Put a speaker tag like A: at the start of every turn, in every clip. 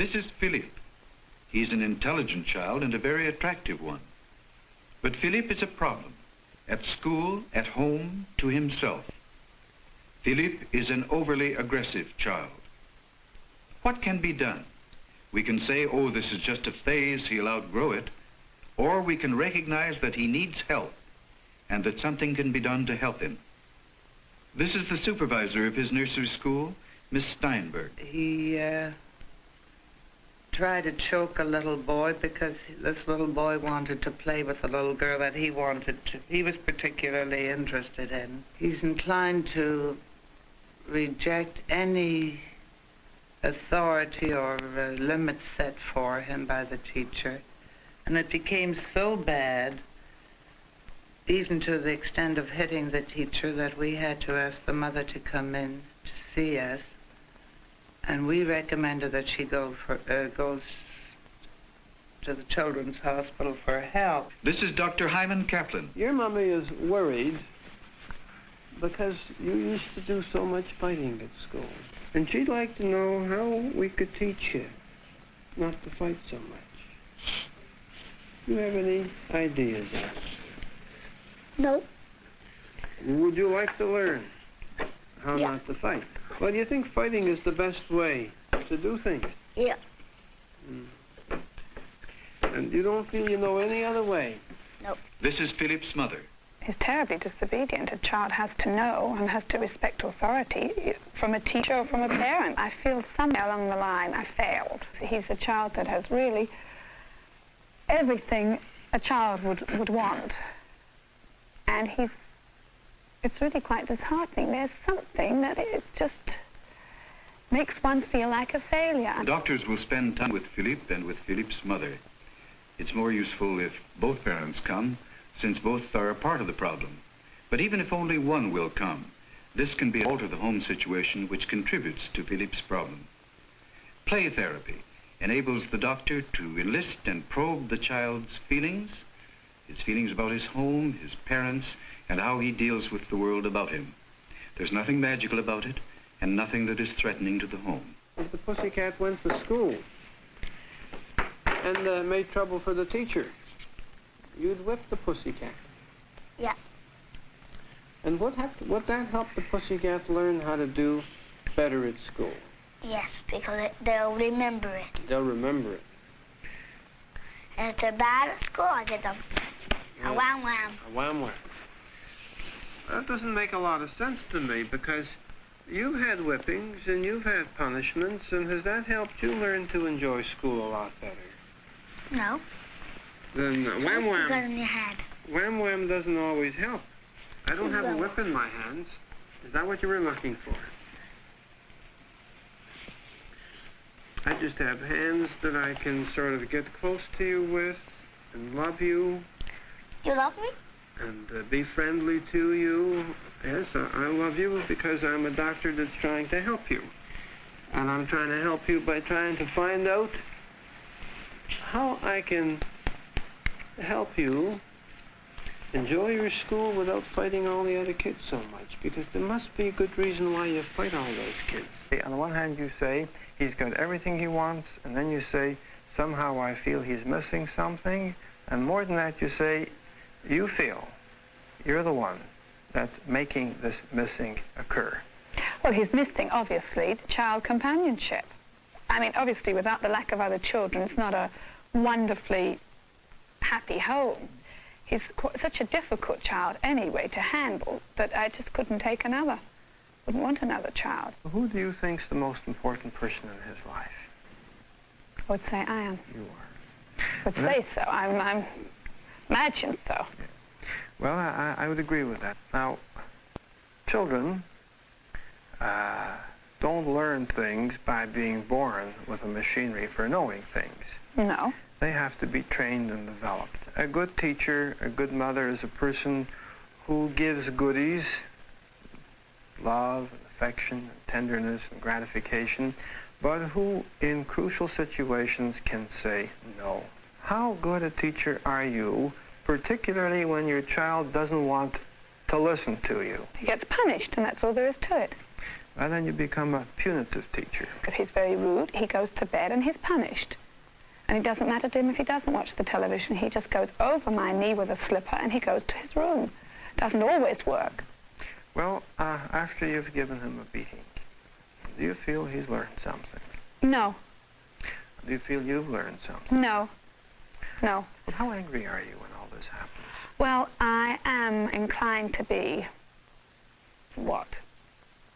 A: This is Philippe. He's an intelligent child and a very attractive one. But Philippe is a problem. At school, at home, to himself. Philippe is an overly aggressive child. What can be done? We can say, oh, this is just a phase, he'll outgrow it. Or we can recognize that he needs help and that something can be done to help him. This is the supervisor of his nursery school, Miss Steinberg.
B: He tried to choke a little boy because this little boy wanted to play with a little girl that he was particularly interested in. He's inclined to reject any authority or limits set for him by the teacher. And it became so bad, even to the extent of hitting the teacher, that we had to ask the mother to come in to see us. And we recommended that she goes to the Children's Hospital for help.
A: This is Dr. Hyman Kaplan.
C: Your mommy is worried because you used to do so much fighting at school. And she'd like to know how we could teach you not to fight so much. Do you have any ideas?
D: No.
C: Would you like to learn how
D: Yeah.
C: not to fight? Well, do you think fighting is the best way to do things?
D: Yeah.
C: And you don't feel you know any other way?
D: No.
A: This is Philippe's mother.
E: He's terribly disobedient. A child has to know and has to respect authority from a teacher or from a parent. I feel somewhere along the line I failed. He's a child that has really everything a child would want. And it's really quite disheartening. There's something that it just makes one feel like a failure.
A: Doctors will spend time with Philippe and with Philippe's mother. It's more useful if both parents come, since both are a part of the problem. But even if only one will come, this can be alter the home situation which contributes to Philippe's problem. Play therapy enables the doctor to enlist and probe the child's feelings, his feelings about his home, his parents, and how he deals with the world about him. There's nothing magical about it, and nothing that is threatening to the home.
C: If the pussycat went to school and made trouble for the teacher, you'd whip the pussycat.
D: Yeah.
C: And would that help the pussycat learn how to do better at school?
D: Yes, because they'll remember it.
C: They'll remember it.
D: And if they're bad at school, I get them a wham-wham.
C: A wham-wham. That doesn't make a lot of sense to me, because you've had whippings and you've had punishments, and has that helped you learn to enjoy school a lot better?
D: No.
C: Then wham-wham.
D: Gun in your head.
C: Wham-wham doesn't always help. I don't have a whip in my hands. Is that what you were looking for? I just have hands that I can sort of get close to you with and love you.
D: You love me?
C: And be friendly to you. Yes, I love you because I'm a doctor that's trying to help you. And I'm trying to help you by trying to find out how I can help you enjoy your school without fighting all the other kids so much, because there must be a good reason why you fight all those kids. On the one hand, you say he's got everything he wants, and then you say, somehow I feel he's missing something, and more than that, you say, you feel you're the one that's making this missing occur.
E: Well, he's missing, obviously, child companionship. I mean, obviously, without the lack of other children, it's not a wonderfully happy home. He's such a difficult child anyway to handle that I just couldn't take another. Wouldn't want another child.
C: Who do you think's the most important person in his life?
E: I would say I am.
C: You are.
E: Would say so. I'm imagine so.
C: Well, I would agree with that. Now, children don't learn things by being born with a machinery for knowing things.
E: No.
C: They have to be trained and developed. A good teacher, a good mother is a person who gives goodies, love, and affection, and tenderness, and gratification, but who, in crucial situations, can say no. How good a teacher are you, particularly when your child doesn't want to listen to you?
E: He gets punished, and that's all there is to it.
C: And then you become a punitive teacher.
E: If he's very rude, he goes to bed and he's punished. And it doesn't matter to him if he doesn't watch the television. He just goes over my knee with a slipper and he goes to his room. Doesn't always work.
C: Well, after you've given him a beating, do you feel he's learned something?
E: No,
C: Do you feel you've learned something?
E: no, no.
C: Well, how angry are you when all this happens?
E: Well, I am inclined to be,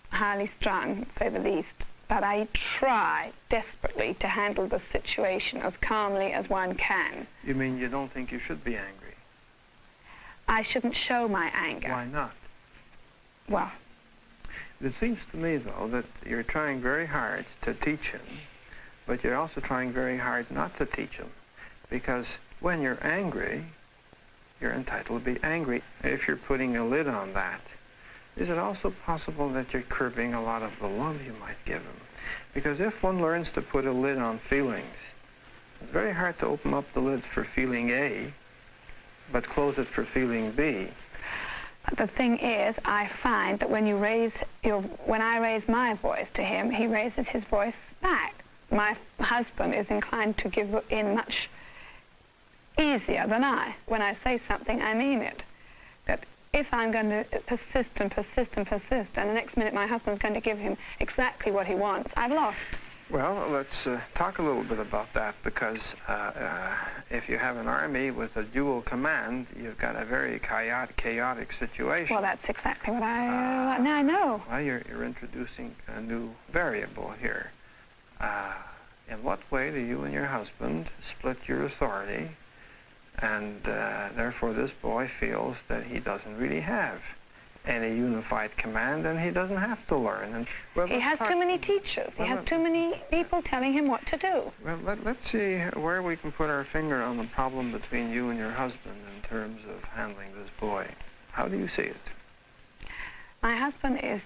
E: highly strung, to say the least. But I try desperately to handle the situation as calmly as one can.
C: You mean you don't think you should be angry?
E: I shouldn't show my anger.
C: Why not?
E: Well,
C: It seems to me, though, that you're trying very hard to teach him, but you're also trying very hard not to teach him. Because when you're angry, you're entitled to be angry. If you're putting a lid on that, is it also possible that you're curbing a lot of the love you might give him? Because if one learns to put a lid on feelings, it's very hard to open up the lid for feeling A, but close it for feeling B.
E: but the thing is, I find that when I raise my voice to him, he raises his voice back. My husband is inclined to give in much easier than I. When I say something, I mean it. That if I'm going to persist and persist and persist, and the next minute my husband's going to give him exactly what he wants, I've lost.
C: Well, let's talk a little bit about that, because if you have an army with a dual command, you've got a very chaotic situation.
E: Well, that's exactly what I know.
C: Well, you're introducing a new variable here. In what way do you and your husband split your authority, and therefore this boy feels that he doesn't really have any unified command, and he doesn't have to learn. And well,
E: He has too many teachers. He has too many people telling him what to do.
C: Well, let's see where we can put our finger on the problem between you and your husband in terms of handling this boy. How do you see it?
E: My husband is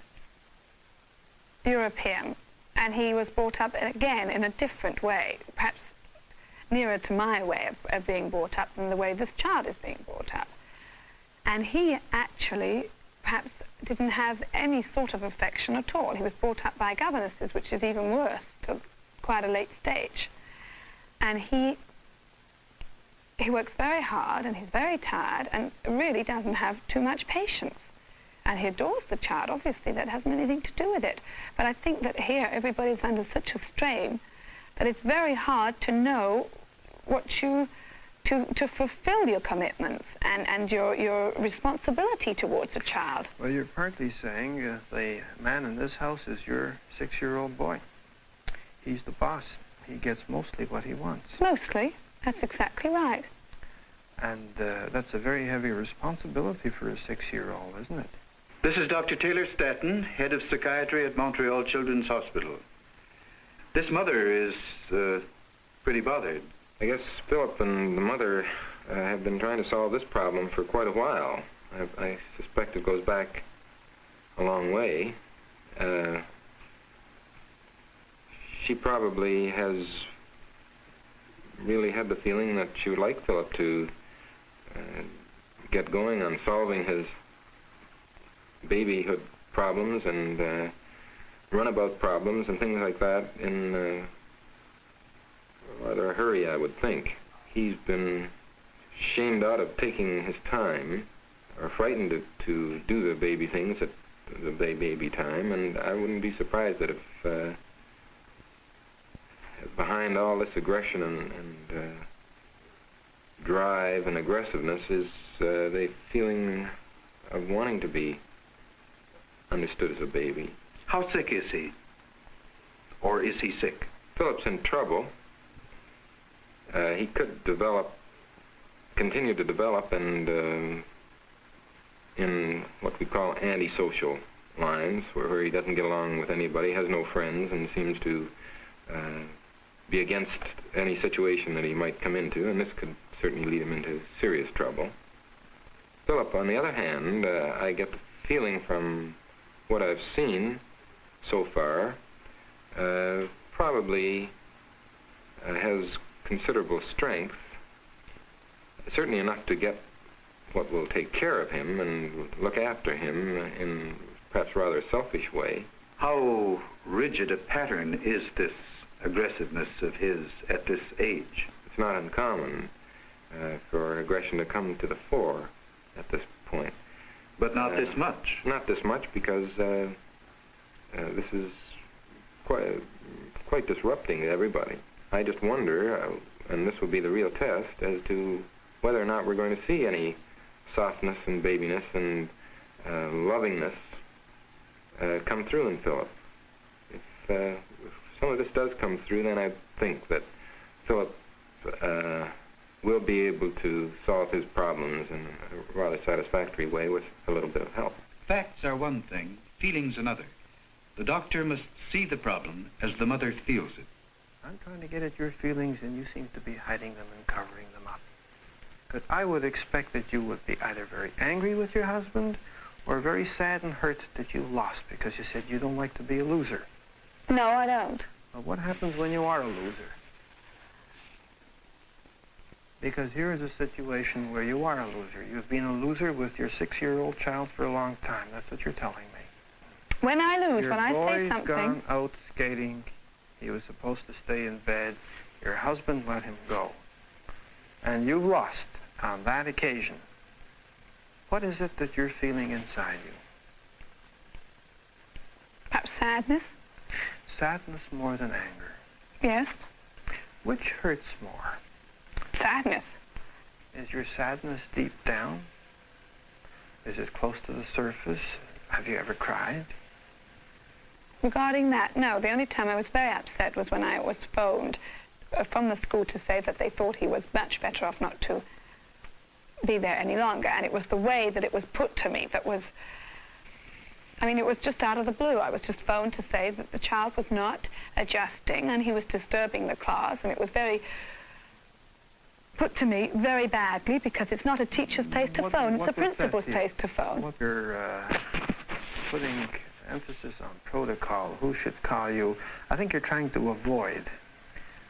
E: European, and he was brought up, again, in a different way, perhaps nearer to my way of being brought up than the way this child is being brought up. And he actually perhaps didn't have any sort of affection at all. He was brought up by governesses, which is even worse, to quite a late stage. And he works very hard, and he's very tired, and really doesn't have too much patience. And he adores the child. Obviously, that hasn't anything to do with it. But I think that here everybody's under such a strain that it's very hard to know what to fulfill your commitments and your responsibility towards a child.
C: Well, you're partly saying the man in this house is your 6-year-old boy. He's the boss. He gets mostly what he wants.
E: Mostly. That's exactly right.
C: And that's a very heavy responsibility for a 6-year-old, isn't it?
A: This is Dr. Taylor Staton, head of psychiatry at Montreal Children's Hospital. This mother is pretty bothered.
F: I guess Philip and the mother have been trying to solve this problem for quite a while. I suspect it goes back a long way. She probably has really had the feeling that she would like Philip to get going on solving his babyhood problems and runabout problems and things like that in rather a hurry, I would think. He's been shamed out of taking his time, or frightened to do the baby things at the baby time, and I wouldn't be surprised that if behind all this aggression and drive and aggressiveness is the feeling of wanting to be understood as a baby.
A: How sick is he? Or is he sick?
F: Philip's in trouble. He could continue to develop, and in what we call antisocial lines, where he doesn't get along with anybody, has no friends, and seems to be against any situation that he might come into, and this could certainly lead him into serious trouble. Philip, on the other hand, I get the feeling from what I've seen so far, probably has considerable strength, certainly enough to get what will take care of him and look after him in perhaps rather a selfish way.
A: How rigid a pattern is this aggressiveness of his at this age?
F: It's not uncommon for aggression to come to the fore at this point.
A: But not this much.
F: Not this much, because this is quite disrupting to everybody. I just wonder, and this will be the real test, as to whether or not we're going to see any softness and babiness and lovingness come through in Philip. If some of this does come through, then I think that Philip will be able to solve his problems in a rather satisfactory way with a little bit of help.
A: Facts are one thing, feelings another. The doctor must see the problem as the mother feels it.
C: I'm trying to get at your feelings, and you seem to be hiding them and covering them up. But I would expect that you would be either very angry with your husband or very sad and hurt that you lost, because you said you don't like to be a loser.
E: No, I don't.
C: Well, what happens when you are a loser? Because here is a situation where you are a loser. You've been a loser with your 6-year-old child for a long time. That's what you're telling me.
E: When I lose,
C: Your
E: when I say
C: boy's
E: something...
C: gone out skating. He was supposed to stay in bed. Your husband let him go. And you lost on that occasion. What is it that you're feeling inside you?
E: Perhaps sadness?
C: Sadness more than anger.
E: Yes.
C: Which hurts more?
E: Sadness.
C: Is your sadness deep down? Is it close to the surface? Have you ever cried?
E: Regarding that, no. The only time I was very upset was when I was phoned from the school to say that they thought he was much better off not to be there any longer. And it was the way that it was put to me that was... I mean, it was just out of the blue. I was just phoned to say that the child was not adjusting and he was disturbing the class. And it was very... put to me very badly, because it's not a teacher's place to phone. It's the principal's place to phone.
C: What you're putting emphasis on protocol, who should call you. I think you're trying to avoid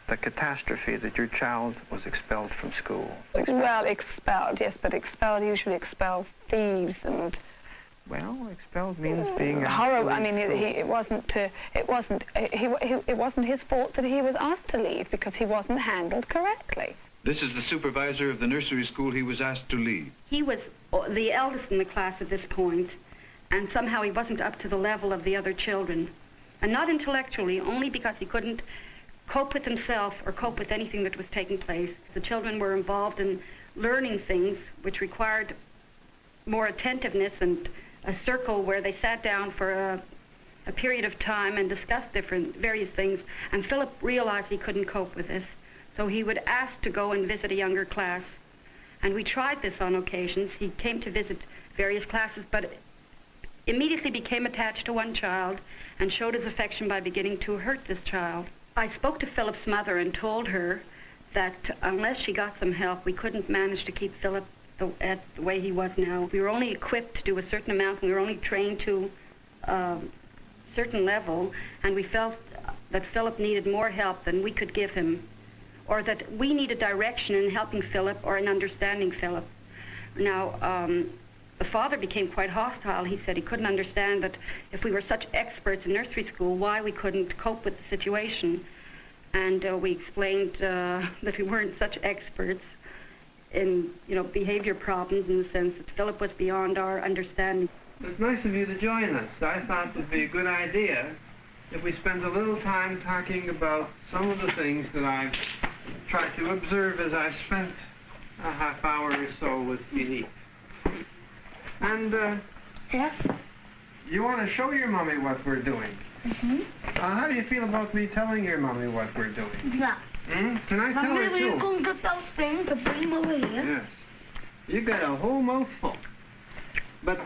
C: the catastrophe that your child was expelled from school.
E: Well, expelled, yes, but expelled usually expel thieves and...
C: Well, expelled means being...
E: horrible. I mean, it wasn't his fault that he was asked to leave, because he wasn't handled correctly.
A: This is the supervisor of the nursery school he was asked to leave.
G: He was the eldest in the class at this point, and somehow he wasn't up to the level of the other children. And not intellectually, only because he couldn't cope with himself or cope with anything that was taking place. The children were involved in learning things which required more attentiveness and a circle where they sat down for a period of time and discussed various things. And Philip realized he couldn't cope with this. So he would ask to go and visit a younger class. And we tried this on occasions. He came to visit various classes, but immediately became attached to one child and showed his affection by beginning to hurt this child. I spoke to Philip's mother and told her that unless she got some help, we couldn't manage to keep Philip at the way he was now. We were only equipped to do a certain amount, and we were only trained to a certain level, and we felt that Philip needed more help than we could give him, or that we needed direction in helping Philip or in understanding Philip. Now, the father became quite hostile. He said he couldn't understand that if we were such experts in nursery school, why we couldn't cope with the situation. And we explained that we weren't such experts in, behavior problems, in the sense that Philip was beyond our understanding.
C: It's nice of you to join us. I thought it would be a good idea if we spend a little time talking about some of the things that I've tried to observe as I've spent a half hour or so with Philippe. And,
D: Yes?
C: you want to show your mommy what we're doing.
D: Mm-hmm.
C: How do you feel about me telling your mommy what we're doing?
D: No.
C: Can I tell her,
D: Mommy,
C: too?
D: you can get those things to bring them over here.
C: Yes. You got a whole mouthful. But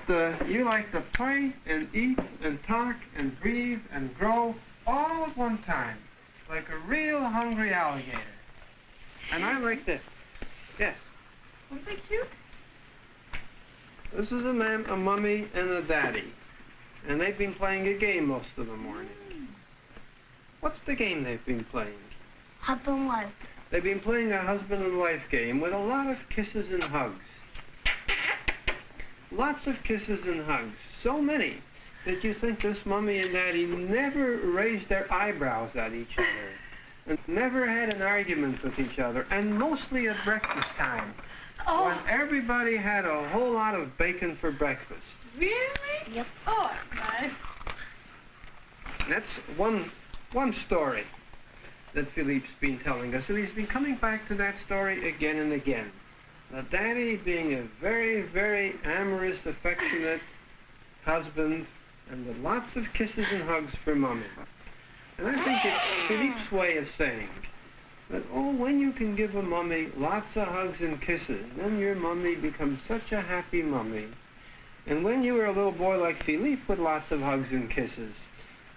C: you like to play and eat and talk and breathe and grow all at one time, like a real hungry alligator. And I like this. Yes.
D: Aren't they cute?
C: This is a mummy, and a daddy. And they've been playing a game most of the morning. What's the game they've been playing?
D: Husband wife.
C: They've been playing a husband and wife game with a lot of kisses and hugs. Lots of kisses and hugs. So many that you think this Mummy and Daddy never raised their eyebrows at each other and never had an argument with each other, and mostly at breakfast time, when everybody had a whole lot of bacon for breakfast.
E: Really?
D: Yep.
E: Oh, nice.
C: That's one story that Philippe's been telling us, and he's been coming back to that story again and again. The Daddy being a very, very amorous, affectionate husband, and with lots of kisses and hugs for Mummy. And I think it's Philippe's way of saying that, oh, when you can give a Mummy lots of hugs and kisses, then your Mummy becomes such a happy Mummy. And when you were a little boy like Philippe with lots of hugs and kisses,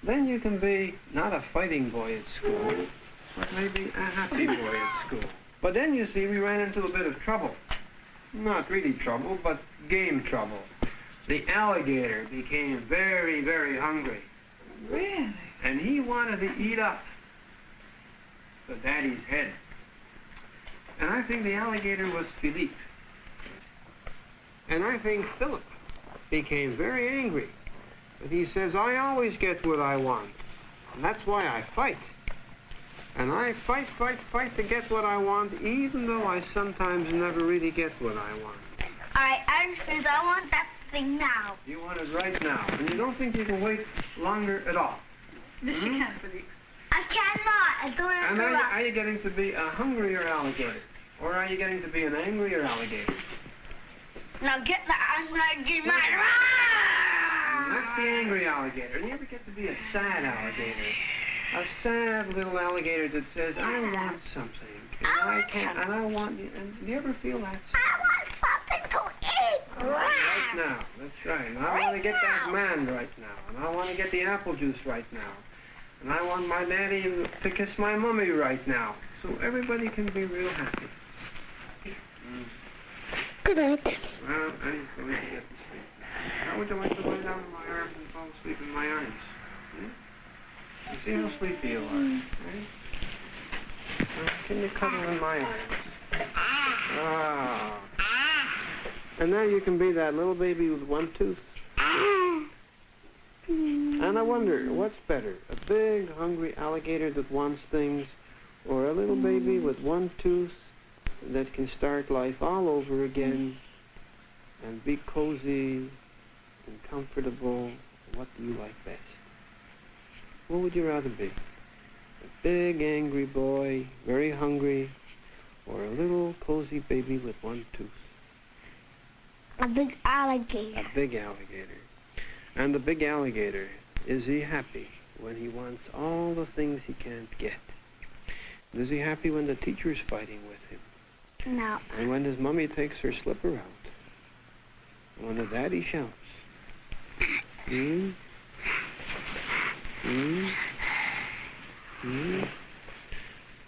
C: then you can be not a fighting boy at school, but maybe a happy boy at school. But then, you see, we ran into a bit of trouble. Not really trouble, but game trouble. The alligator became very, very hungry.
E: Really?
C: And he wanted to eat up the Daddy's head. And I think the alligator was Philippe. And I think Philip became very angry. But he says, I always get what I want. And that's why I fight. And I fight to get what I want, even though I sometimes never really get what I want.
D: All right, Anderson, I want that thing now.
C: You want it right now. And you don't think you can wait longer at all.
E: Yes, you can, Philippe.
D: I cannot. I don't
C: And
D: interrupt.
C: are you getting to be a hungrier alligator? Or are you getting to be an angrier alligator?
D: Now get the angry man.
C: That's the angry alligator. And you ever get to be a sad alligator? A sad little alligator that says, I want something. And I can't, and I want, and do you ever feel that?
D: I want something to eat.
C: Right now, that's right. And I want to get that man right now. And I want to get the apple juice right now. And I want my daddy to kiss my Mummy right now. So everybody can be real happy.
D: Good night.
C: Well, I'm going to get to sleep. How would you like to lay down in my arms and fall asleep in my arms? You see how sleepy you are, right? Well, can you cuddle in my arms? Ah. And now you can be that little baby with one tooth. And I wonder, what's better, a big, hungry alligator that wants things, or a little baby with one tooth that can start life all over again and be cozy and comfortable? What do you like best? What would you rather be? A big, angry boy, very hungry, or a little, cozy baby with one tooth?
D: A big alligator.
C: A big alligator. And the big alligator, is he happy when he wants all the things he can't get? Is he happy when the teacher's fighting with him?
D: No.
C: And when his Mummy takes her slipper out? And when the Daddy shouts? And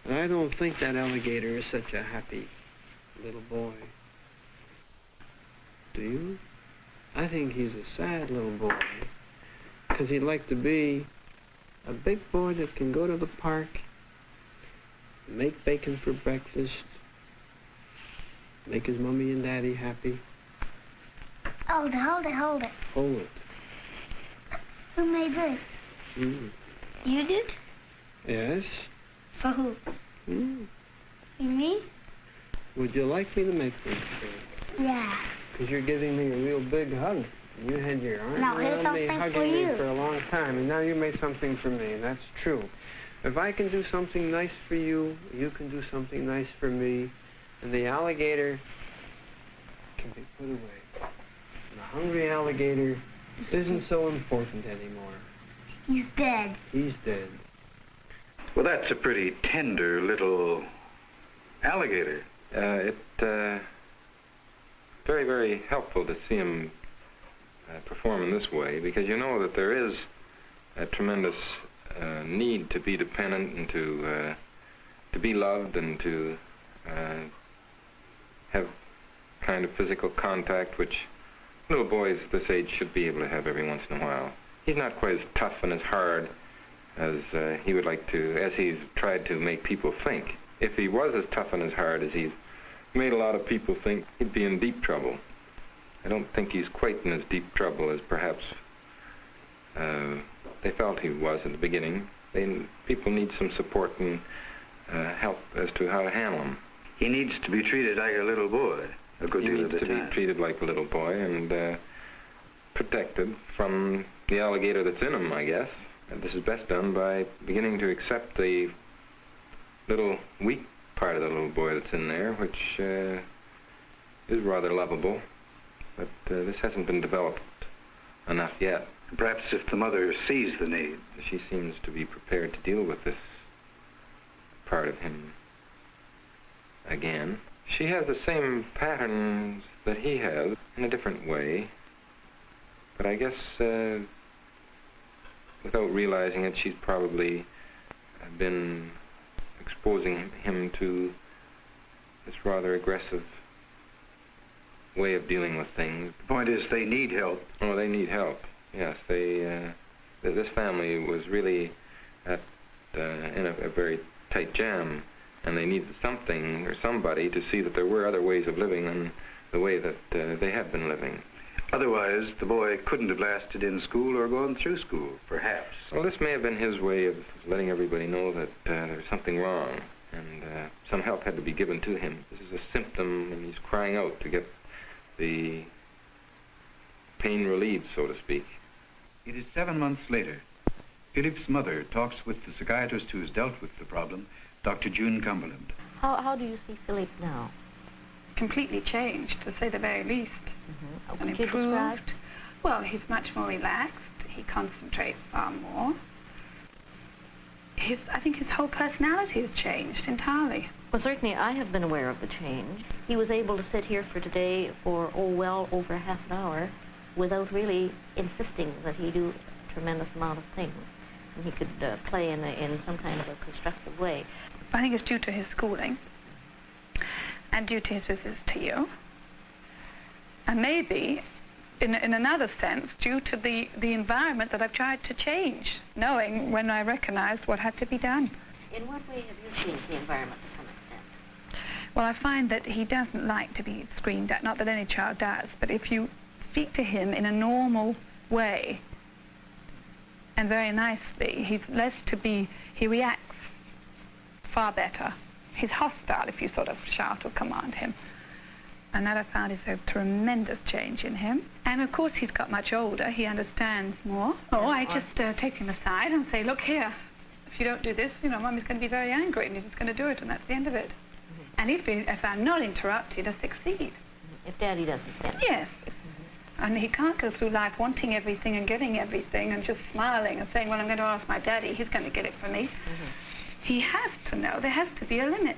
C: I don't think that alligator is such a happy little boy. Do you? I think he's a sad little boy, because he'd like to be a big boy that can go to the park, make bacon for breakfast, make his Mummy and Daddy happy.
D: Hold it.
C: Hold it.
D: Who made this? You did?
C: Yes?
D: For who?
C: Mm.
D: Me?
C: Would you like me to make this for you?
D: Yeah.
C: Because you're giving me a real big hug. You had your arm
D: Now, here's
C: around me,
D: something
C: hugging
D: for
C: me
D: you.
C: for a long time, and now you made something for me, and that's true. If I can do something nice for you, you can do something nice for me, and the alligator can be put away. And the hungry alligator isn't so important anymore.
D: He's dead.
C: He's dead.
A: Well, that's a pretty tender little alligator.
F: Very, very helpful to see him perform in this way, because you know that there is a tremendous need to be dependent and to be loved and to have kind of physical contact, which little boys this age should be able to have every once in a while. He's not quite as tough and as hard as he would like to, as he's tried to make people think. If he was as tough and as hard as he's made a lot of people think, he'd be in deep trouble. I don't think he's quite in as deep trouble as perhaps they felt he was at the beginning. People need some support and help as to how to handle him.
A: He needs to be treated like a little boy a good
F: He
A: deal
F: needs
A: of the
F: to
A: time.
F: be treated like a little boy and protected from the alligator that's in him, I guess. And this is best done by beginning to accept the little weak part of the little boy that's in there, which is rather lovable. But this hasn't been developed enough yet.
A: Perhaps if the mother sees the need.
F: She seems to be prepared to deal with this part of him again. She has the same patterns that he has in a different way. But I guess without realizing it, she's probably been exposing him to this rather aggressive way of dealing with things.
A: The point is they need help.
F: Oh, they need help. Yes, this family was really in a very tight jam, and they needed something or somebody to see that there were other ways of living than the way that they had been living.
A: Otherwise, the boy couldn't have lasted in school or gone through school, perhaps.
F: Well, this may have been his way of letting everybody know that there's something wrong, and some help had to be given to him. This is a symptom, and he's crying out to get the pain relieved, so to speak.
A: It is 7 months later. Philip's mother talks with the psychiatrist who has dealt with the problem, Dr. June Cumberland.
H: How do you see Philip now?
E: Completely changed, to say the very least.
H: Mm-hmm.
E: And
H: Could you describe?
E: improved. Well, he's much more relaxed. He concentrates far more. I think his whole personality has changed entirely.
H: Well, certainly I have been aware of the change. He was able to sit here for today for, well over half an hour without really insisting that he do a tremendous amount of things. And he could play in some kind of a constructive way.
E: I think it's due to his schooling and due to his visits to you. And maybe, in another sense, due to the environment that I've tried to change, knowing when I recognized what had to be done.
H: In what way have you changed the environment to some extent?
E: Well, I find that he doesn't like to be screamed at, not that any child does, but if you speak to him in a normal way and very nicely, he reacts far better. He's hostile if you sort of shout or command him. And that I found is a tremendous change in him. And of course he's got much older, he understands more. Oh, I just take him aside and say, look here, if you don't do this, Mummy's going to be very angry and he's just going to do it and that's the end of it. Mm-hmm. And if I'm not interrupted, I succeed.
H: If Daddy doesn't stand.
E: Yes. Mm-hmm. And he can't go through life wanting everything and getting everything and just smiling and saying, well, I'm going to ask my daddy, he's going to get it for me. Mm-hmm. He has to know there has to be a limit.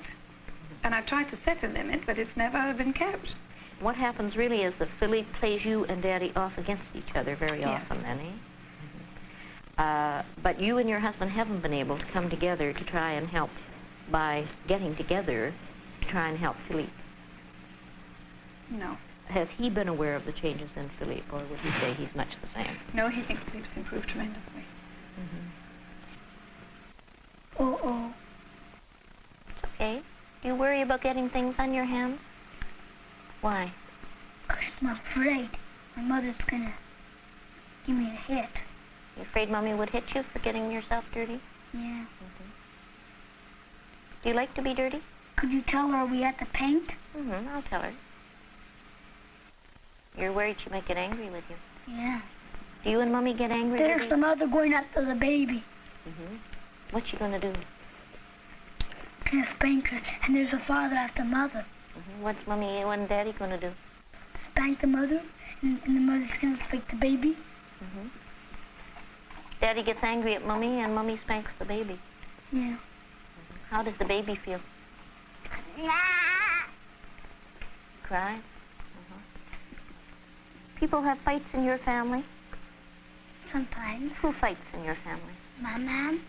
E: And I've tried to set a limit, but it's never been kept.
H: What happens really is that Philip plays you and Daddy off against each other very often, then, eh? But you and your husband haven't been able to come together to try and help by getting together to try and help Philip.
E: No.
H: Has he been aware of the changes in Philip, or would he say he's much the same?
E: No, he thinks Philip's improved tremendously.
D: Uh-oh.
H: It's okay. Do you worry about getting things on your hands? Why?
D: 'Cause I'm afraid my mother's gonna give me a hit.
H: You afraid Mommy would hit you for getting yourself dirty?
D: Yeah.
H: Do you like to be dirty?
D: Could you tell her we had to paint?
H: I'll tell her. You're worried she might get angry with you.
D: Yeah.
H: Do you and Mommy get angry
D: There's
H: with
D: the mother going after the baby.
H: What's she going to do?
D: Gonna spank her, and there's a father after mother.
H: What's Mommy and Daddy going to do?
D: Spank the mother, and the mother's gonna spank the baby.
H: Daddy gets angry at Mommy, and Mommy spanks the baby.
D: Yeah.
H: How does the baby feel? Cry? People have fights in your family?
D: Sometimes.
H: Who fights in your family?
D: My mom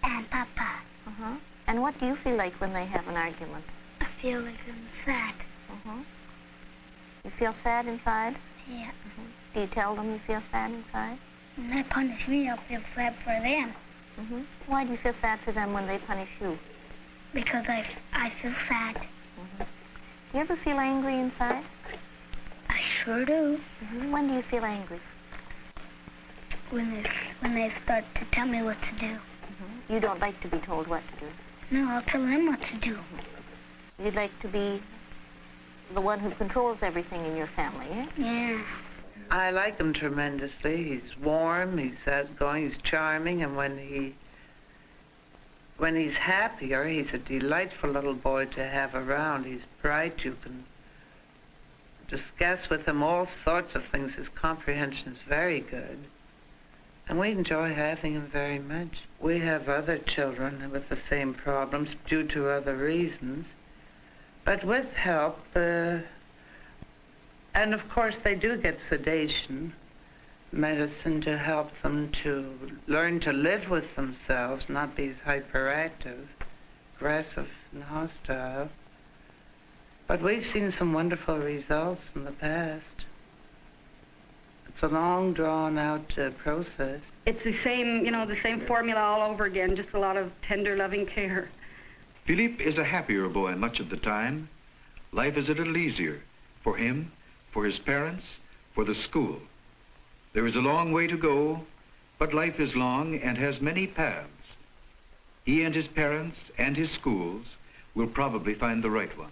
D: and Papa.
H: And what do you feel like when they have an argument?
D: I feel like I'm sad.
H: You feel sad inside?
D: Yeah.
H: Do you tell them you feel sad inside?
D: When they punish me, I'll feel sad for them.
H: Why do you feel sad for them when they punish you?
D: Because I feel sad.
H: You ever feel angry inside?
D: I sure do.
H: When do you feel angry?
D: when they start to tell me what to do.
H: You don't like to be told what to do.
D: No, I'll tell him what to do.
H: You'd like to be the one who controls everything in your family, eh?
D: Yeah.
B: I like him tremendously. He's warm, he's outgoing, he's charming, and when he's happier, he's a delightful little boy to have around. He's bright. You can discuss with him all sorts of things. His comprehension is very good. And we enjoy having him very much. We have other children with the same problems due to other reasons. But with help, and of course they do get sedation, medicine to help them to learn to live with themselves, not be hyperactive, aggressive, and hostile. But we've seen some wonderful results in the past. It's a long, drawn-out process.
G: It's the same, the same formula all over again, just a lot of tender, loving care.
A: Philippe is a happier boy much of the time. Life is a little easier for him, for his parents, for the school. There is a long way to go, but life is long and has many paths. He and his parents and his schools will probably find the right one.